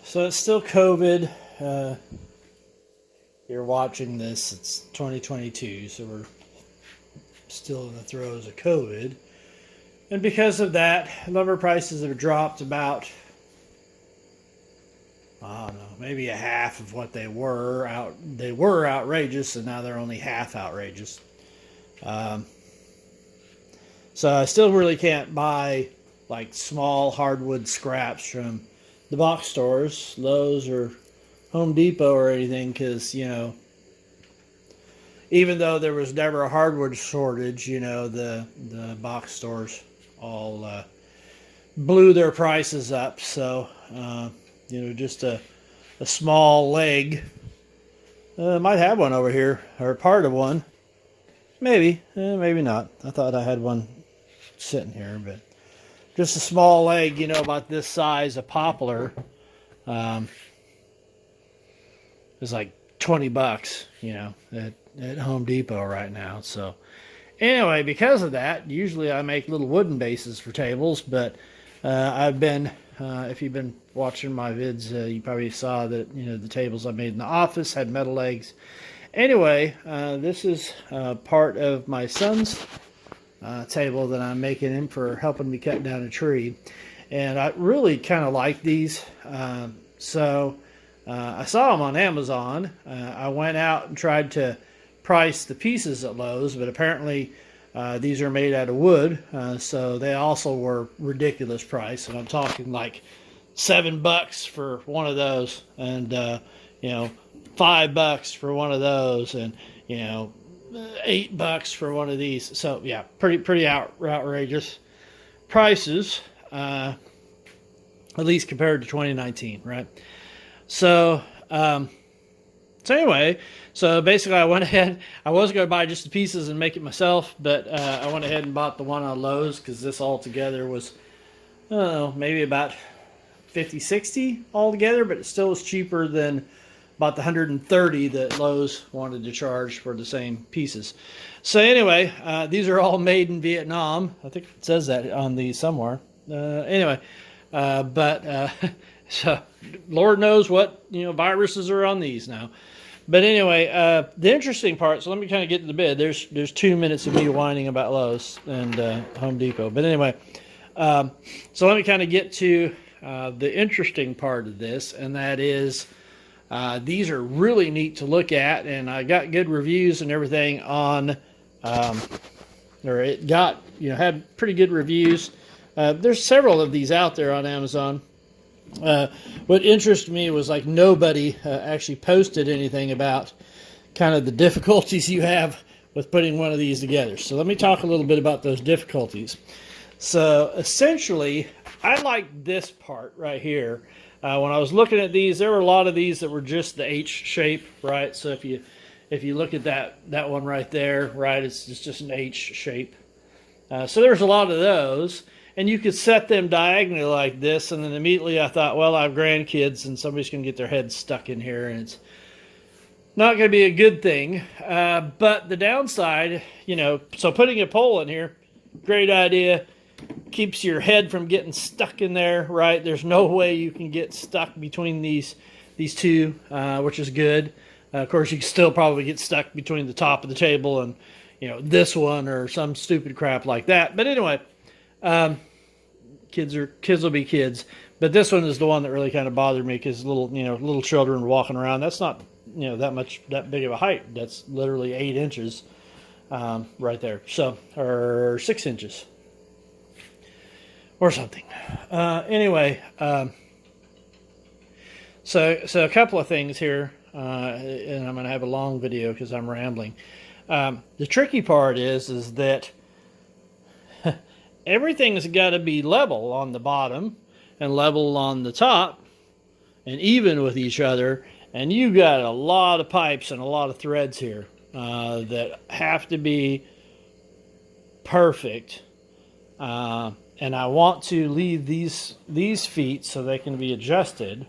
So it's still COVID. You're watching this, it's 2022, so we're still in the throes of COVID. And because of that, lumber prices have dropped about, I don't know, maybe a half of what they were. They were outrageous, and now they're only half outrageous. So I still really can't buy like small hardwood scraps from the box stores, Lowe's or Home Depot or anything, because, you know, even though there was never a hardwood shortage, you know, the box stores all blew their prices up. So, you know, just a small leg. Might have one over here, or part of one. Maybe, maybe not. I thought I had one sitting here, but just a small leg, you know, about this size of poplar. It's like $20, you know, at Home Depot right now. So anyway, because of that, usually I make little wooden bases for tables, but I've been, if you've been watching my vids, you probably saw that, you know, the tables I made in the office had metal legs. Anyway, this is part of my son's table that I'm making him for helping me cut down a tree. And I really kind of like these. So I saw them on Amazon. I went out and tried to price the pieces at Lowe's, but apparently these are made out of wood. So they also were ridiculous price. And I'm talking like $7 for one of those, and you know, $5 for one of those, and you know, $8 for one of these. So yeah, pretty outrageous prices, at least compared to 2019, right? So anyway, so basically I went ahead, I was going to buy just the pieces and make it myself, but I went ahead and bought the one on Lowe's, because this all together was, I don't know, maybe about $50-$60 altogether, but it still was cheaper than about the $130 that Lowe's wanted to charge for the same pieces. So anyway, these are all made in Vietnam. I think it says that on these somewhere. Anyway, so Lord knows what, you know, viruses are on these now. But anyway, the interesting part, so let me kind of get to the bid. There's 2 minutes of me whining about Lowe's and Home Depot. But anyway, so let me kind of get to the interesting part of this, and that is, these are really neat to look at, and I got good reviews and everything on, or it got, you know, had pretty good reviews. There's several of these out there on Amazon. What interested me was like nobody actually posted anything about kind of the difficulties you have with putting one of these together. So let me talk a little bit about those difficulties. So essentially, I like this part right here. When I was looking at these, there were a lot of these that were just the H shape, right? So if you look at that one right there, right, it's just an H shape. So there's a lot of those, and you could set them diagonally like this, and then immediately I thought, well, I have grandkids, and somebody's going to get their head stuck in here, and it's not going to be a good thing. But the downside, you know, so putting a pole in here, great idea. Keeps your head from getting stuck in there, right? There's no way you can get stuck between these two, which is good. Of course, you can still probably get stuck between the top of the table and, you know, this one or some stupid crap like that. But anyway, kids will be kids. But this one is the one that really kind of bothered me, because little children walking around. That's not, you know, that big of a height. That's literally 8 inches right there. So, or 6 inches. Or something. Anyway, so a couple of things here, and I'm going to have a long video because I'm rambling. The tricky part is that everything's got to be level on the bottom and level on the top and even with each other, and you've got a lot of pipes and a lot of threads here that have to be perfect. And I want to leave these feet so they can be adjusted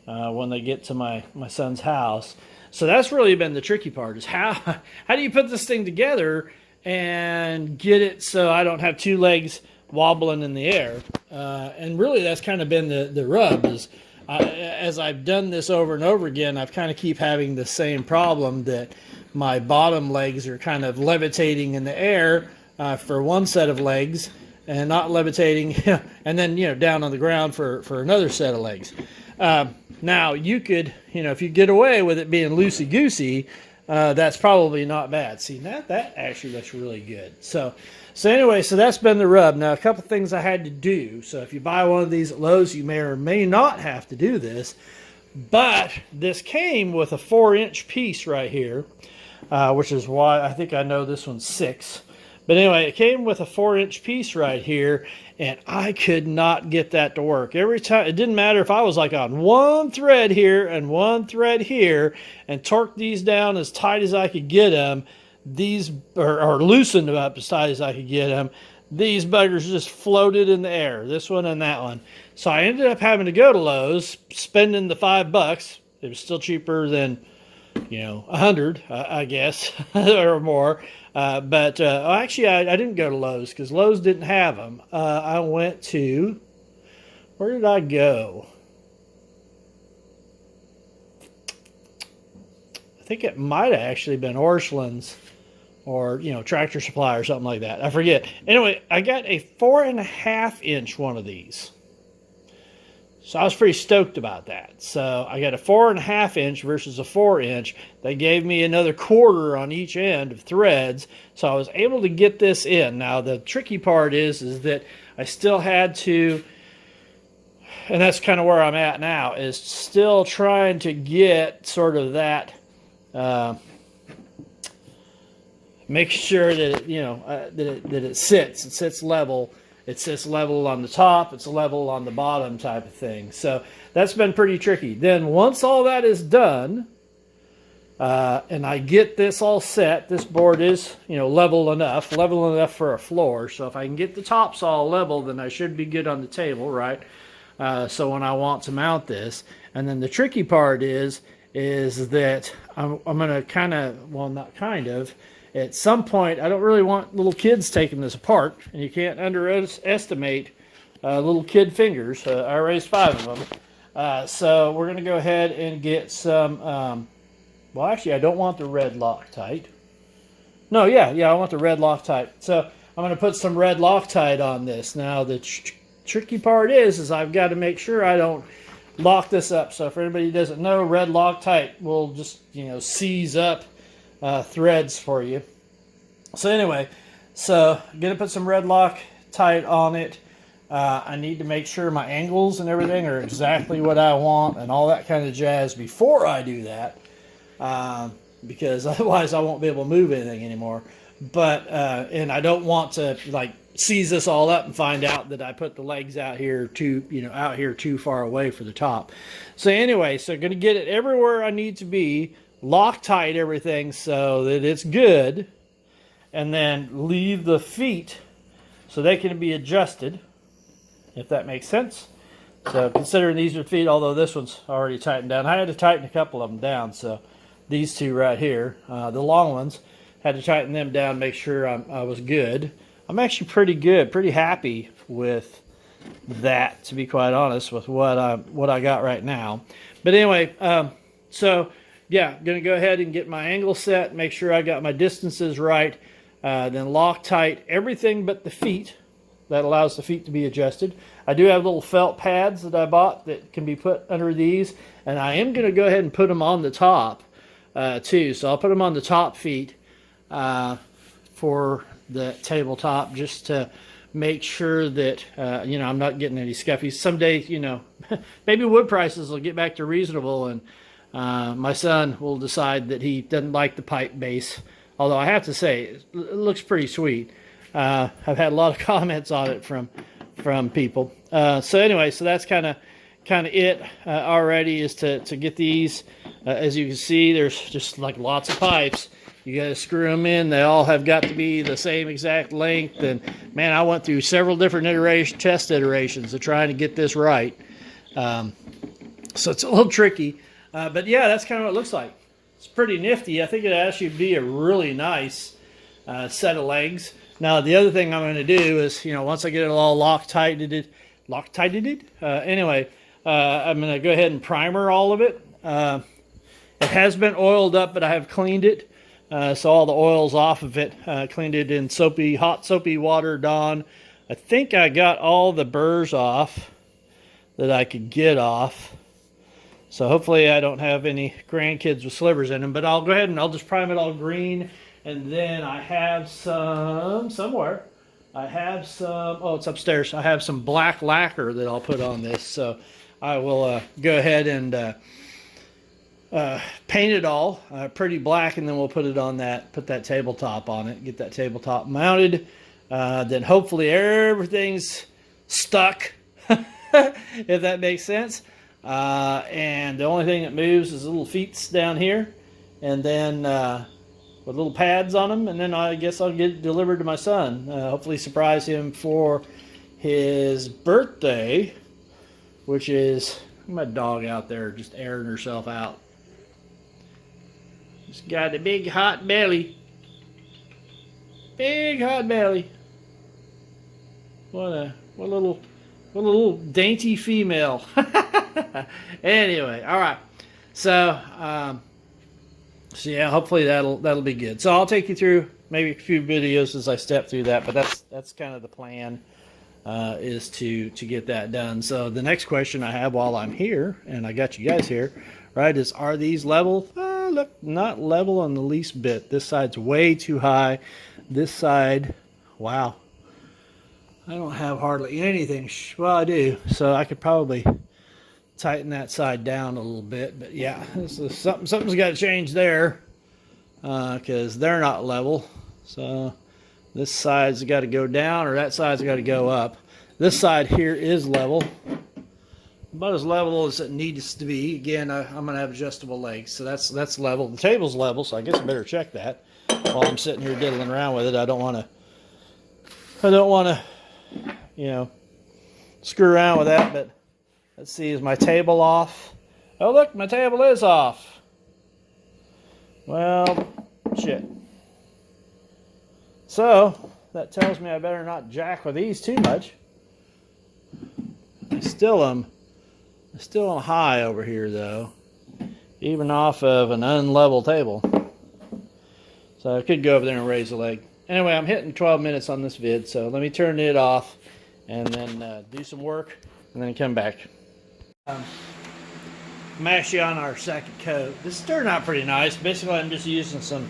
when they get to my son's house. So that's really been the tricky part, is how do you put this thing together and get it so I don't have two legs wobbling in the air. And really that's kind of been the rub, is as I've done this over and over again, I've kind of keep having the same problem that my bottom legs are kind of levitating in the air for one set of legs and not levitating, and then, down on the ground for another set of legs. Now, you could, if you get away with it being loosey-goosey, that's probably not bad. See, that actually looks really good. So anyway, so that's been the rub. Now, a couple things I had to do. So if you buy one of these at Lowe's, you may or may not have to do this. But this came with a 4-inch piece right here, which is why I think I know this one's 6. But anyway, it came with a 4-inch piece right here, and I could not get that to work. Every time, it didn't matter if I was like on one thread here and one thread here and torqued these down as tight as I could get them, these, or loosened them up as tight as I could get them, these buggers just floated in the air, this one and that one. So I ended up having to go to Lowe's, spending the $5. It was still cheaper than, 100, I guess, or more. But actually, I didn't go to Lowe's because Lowe's didn't have them. I went to, where did I go? I think it might have actually been Orscheln's or, Tractor Supply or something like that. I forget. Anyway, I got a 4.5-inch one of these. So I was pretty stoked about that. So I got a 4.5-inch versus a 4-inch. They gave me another quarter on each end of threads. So I was able to get this in. Now the tricky part is that I still had to, and that's kind of where I'm at now, is still trying to get sort of that, make sure that it sits level. It sits level on the top, it's level on the bottom type of thing. So that's been pretty tricky. Then once all that is done, and I get this all set, this board is, level enough for a floor. So if I can get the tops all level, then I should be good on the table, right? So when I want to mount this. And then the tricky part is that I'm going to kind of, well, not kind of, at some point, I don't really want little kids taking this apart, and you can't underestimate little kid fingers. I raised 5 of them. So we're going to go ahead and get some, well, actually, I don't want the red Loctite. No, yeah, I want the red Loctite. So I'm going to put some red Loctite on this. Now, the tricky part is I've got to make sure I don't lock this up. So for anybody who doesn't know, red Loctite will just, seize up threads for you. So anyway, so I'm going to put some red Loctite on it. I need to make sure my angles and everything are exactly what I want and all that kind of jazz before I do that, because otherwise I won't be able to move anything anymore. But and I don't want to like seize this all up and find out that I put the legs out here too far away for the top. So anyway, so I'm going to get it everywhere I need to be, Loctite everything so that it's good, and then leave the feet so they can be adjusted, if that makes sense. So considering these are feet, although this one's already tightened down, I had to tighten a couple of them down. So these two right here, the long ones, had to tighten them down, make sure I was good. I'm actually pretty happy with that, to be quite honest, with what I got right now. But anyway, so yeah, I'm going to go ahead and get my angle set, make sure I got my distances right, then Loctite everything but the feet. That allows the feet to be adjusted. I do have little felt pads that I bought that can be put under these, and I am going to go ahead and put them on the top too. So I'll put them on the top feet for the tabletop, just to make sure that I'm not getting any scuffies. Someday, maybe wood prices will get back to reasonable, and my son will decide that he doesn't like the pipe base. Although I have to say, it looks pretty sweet. I've had a lot of comments on it from people. So anyway, so that's kind of it already, is to get these. As you can see, there's just like lots of pipes. You got to screw them in. They all have got to be the same exact length. And man, I went through several different test iterations of trying to get this right. So it's a little tricky. But yeah, that's kind of what it looks like. It's pretty nifty. I think it actually be a really nice set of legs. Now, the other thing I'm going to do is, once I get it all Loctited, anyway, I'm going to go ahead and primer all of it. It has been oiled up, but I have cleaned it. So all the oil's off of it. Cleaned it in hot soapy water, Dawn. I think I got all the burrs off that I could get off. So hopefully I don't have any grandkids with slivers in them. But I'll go ahead and I'll just prime it all green. And then I have somewhere. I have some, oh, it's upstairs. I have some black lacquer that I'll put on this. So I will go ahead and paint it all pretty black, and then we'll put it on that, put that tabletop on it, get that tabletop mounted. Then hopefully everything's stuck, if that makes sense. And the only thing that moves is the little feet down here, and then with little pads on them, and then I guess I'll get it delivered to my son. Hopefully surprise him for his birthday, which is, my dog out there just airing herself out. She's got a big hot belly. Big hot belly. What a little dainty female. Anyway, all right. So yeah, hopefully that'll be good. So I'll take you through maybe a few videos as I step through that, but that's kind of the plan, is to get that done. So the next question I have while I'm here, and I got you guys here, right, is, are these level? Look, not level on the least bit. This side's way too high. This side, wow. I don't have hardly anything. Well, I do. So I could probably tighten that side down a little bit. But yeah, this is something's got to change there, because they're not level. So this side's got to go down, or that side's got to go up. This side here is level. About as level as it needs to be. Again, I'm going to have adjustable legs, so that's level. The table's level, so I guess I better check that while I'm sitting here diddling around with it. I don't want to, you know, screw around with that. But let's see, is my table off? Oh, look, my table is off. Well, shit. So that tells me I better not jack with these too much. I still am high over here, though, even off of an unlevel table. So I could go over there and raise the leg. Anyway, I'm hitting 12 minutes on this vid, so let me turn it off and then do some work and then come back. I'm actually on our second coat. This turned out pretty nice. Basically, I'm just using some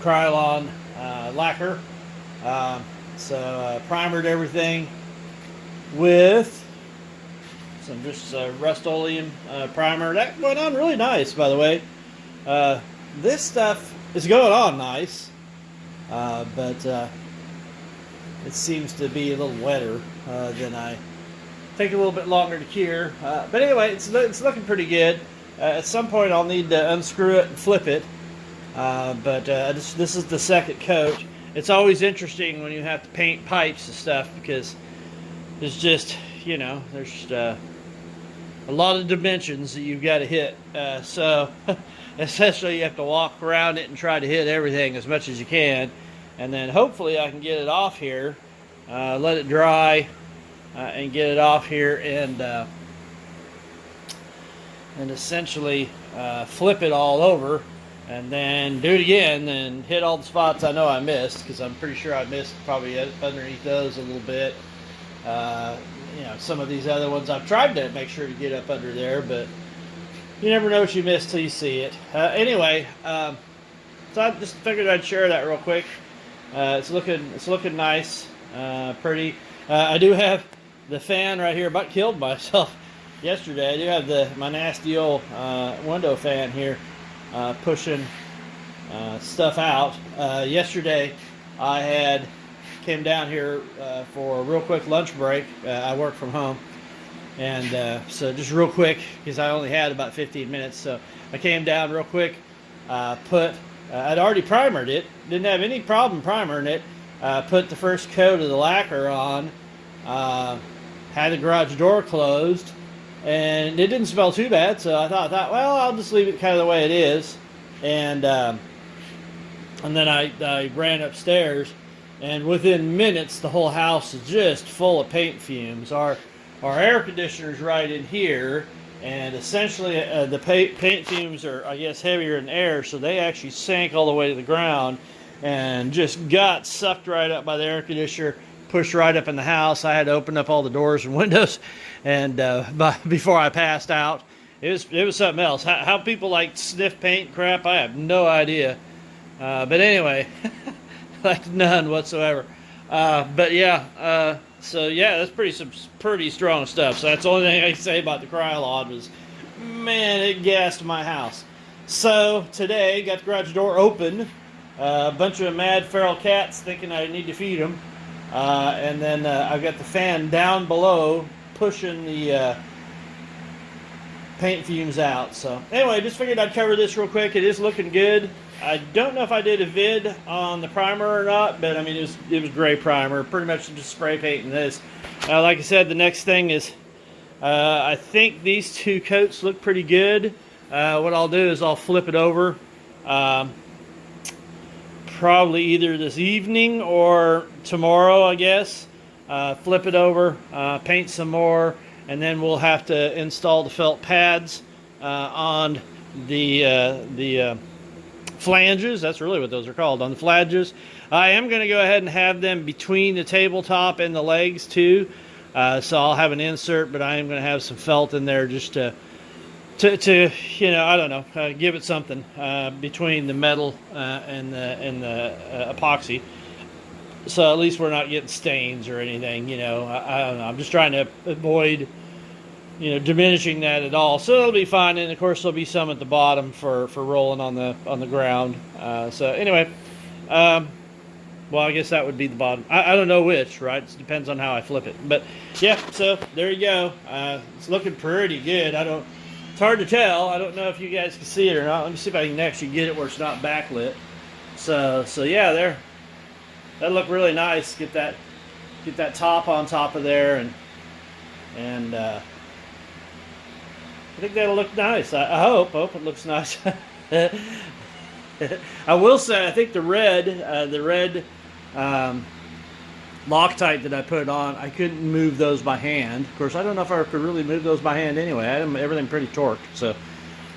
Krylon lacquer. Primered everything with some just Rust-Oleum primer. That went on really nice, by the way. This stuff is going on nice, but it seems to be a little wetter than I. Take a little bit longer to cure. But anyway, it's looking pretty good. At some point I'll need to unscrew it and flip it. This is the second coat. It's always interesting when you have to paint pipes and stuff, because there's just, you know, there's a lot of dimensions that you've got to hit. So essentially you have to walk around it and try to hit everything as much as you can. And then hopefully I can get it off here, let it dry, and get it off here, and essentially flip it all over, and then do it again and hit all the spots I know I missed, because I'm pretty sure I missed probably underneath those a little bit. You know, some of these other ones I've tried to make sure to get up under there, but you never know what you miss till you see it. Anyway, so I just figured I'd share that real quick. It's looking nice, pretty. I do have the fan right here. About killed myself yesterday. I do have my nasty old window fan here pushing stuff out. Yesterday I came down here for a real quick lunch break. I work from home, and so just real quick, because I only had about 15 minutes, so I came down real quick, I'd already primered it, didn't have any problem primering it, put the first coat of the lacquer on, had the garage door closed, and it didn't smell too bad, so I thought, well, I'll just leave it kind of the way it is, and then I ran upstairs, and within minutes the whole house is just full of paint fumes. Our our air conditioner's right in here, and essentially the paint fumes are, I guess, heavier than air, so they actually sank all the way to the ground and just got sucked right up by the air conditioner, pushed right up in the house. I had to open up all the doors and windows, and before I passed out. It was something else. How people like sniff paint crap, I have no idea. But anyway, like none whatsoever. But yeah, so yeah, that's pretty strong stuff. So that's the only thing I can say about the Krylon was, man, it gassed my house. So today, got the garage door open. A bunch of mad feral cats thinking I need to feed them. And then I've got the fan down below pushing the paint fumes out. So anyway, just figured I'd cover this real quick. It is looking good. I don't know if I did a vid on the primer or not, but I mean it was gray primer, pretty much just spray painting this. Like I said, the next thing is I think these two coats look pretty good. What I'll do is I'll flip it over, probably either this evening or tomorrow, I guess. Flip it over, paint some more, and then we'll have to install the felt pads on the flanges. That's really what those are called, on the flanges. I am going to go ahead and have them between the tabletop and the legs too. So I'll have an insert, but I am going to have some felt in there just to you know, I don't know, give it something between the metal and the epoxy. So at least we're not getting stains or anything, you know. I don't know. I'm just trying to avoid, you know, diminishing that at all. So it'll be fine, and of course there'll be some at the bottom for rolling on the ground. So anyway, well, I guess that would be the bottom. I don't know which, right? It depends on how I flip it. But yeah, so there you go. It's looking pretty good. It's hard to tell. I don't know if you guys can see it or not. Let me see if I can actually get it where it's not backlit. So yeah, there. That looked really nice. Get that top on top of there, and I think that'll look nice. I hope it looks nice. I will say, I think the red Loctite that I put on, I couldn't move those by hand. Of course, I don't know if I could really move those by hand anyway. I had everything pretty torqued, so.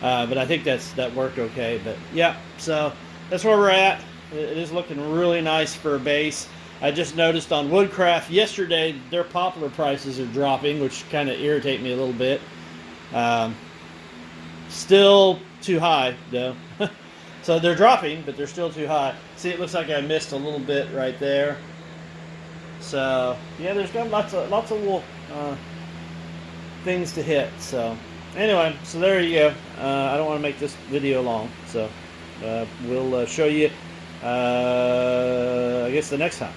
But I think that worked okay. But yeah, so that's where we're at. It is looking really nice for a base. I just noticed on Woodcraft yesterday their poplar prices are dropping, which kind of irritate me a little bit. Still too high though. So they're dropping, but they're still too high. See, it looks like I missed a little bit right there. So yeah, there's got lots of little things to hit. So anyway, so there you go. I don't want to make this video long, so we'll show you I guess the next time.